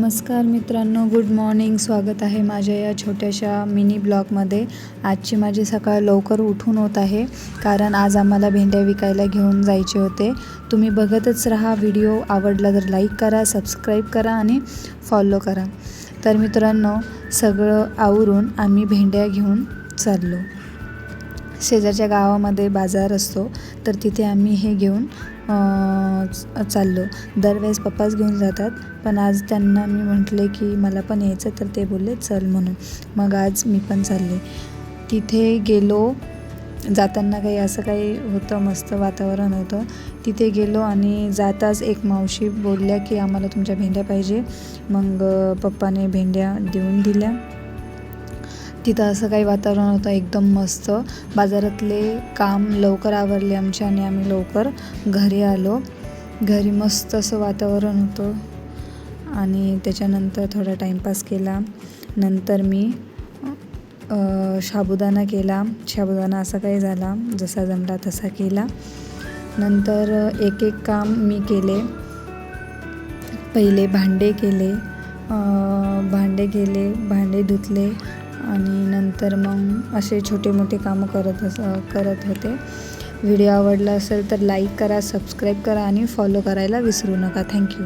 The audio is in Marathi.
नमस्कार मित्रांनो, गुड मॉर्निंग. स्वागत आहे माझ्या या छोट्याशा मिनी ब्लॉगमध्ये. आजची माझी सकाळ लवकर उठून होत आहे, कारण आज आम्हाला भेंड्या विकायला घेऊन जायचे होते. तुम्ही बघतच राहा. व्हिडिओ आवडला तर लाईक करा, सबस्क्राईब करा आणि फॉलो करा. तर मित्रांनो, सगळं आवरून आम्ही भेंड्या घेऊन चाललो. शेजारच्या गावामध्ये बाजार असतो, तर तिथे आम्ही हे घेऊन चाललो. दरवेळेस पप्पाच घेऊन जातात, पण आज त्यांना मी म्हटले की मला पण यायचं, तर ते बोलले चल म्हणून. मग आज मी पण चालले. तिथे गेलो. जाताना काही होतं, मस्त वातावरण होतं. तिथे गेलो आणि जाताच एक मावशी बोलल्या की आम्हाला तुमच्या भेंड्या पाहिजे. मग पप्पाने भेंड्या देऊन दिल्या. तिथं असं काही वातावरण होतं एकदम मस्त. बाजारातले काम लवकर आवरले आमचे आणि आम्ही लवकर घरी आलो. घरी मस्त असं वातावरण होतं आणि त्याच्यानंतर थोडा टाईमपास केला. नंतर मी साबुदाणा केला. साबुदाणा असा काही झाला, जसा जमला तसा केला. नंतर एक एक काम मी केले. पहिले भांडे केले, भांडे धुतले आणि नंतर मग असे छोटे मोठे कामं करत होते. व्हिडिओ आवडला असेल तर लाईक करा, सबस्क्राईब करा आणि फॉलो करायला विसरू नका. थँक्यू.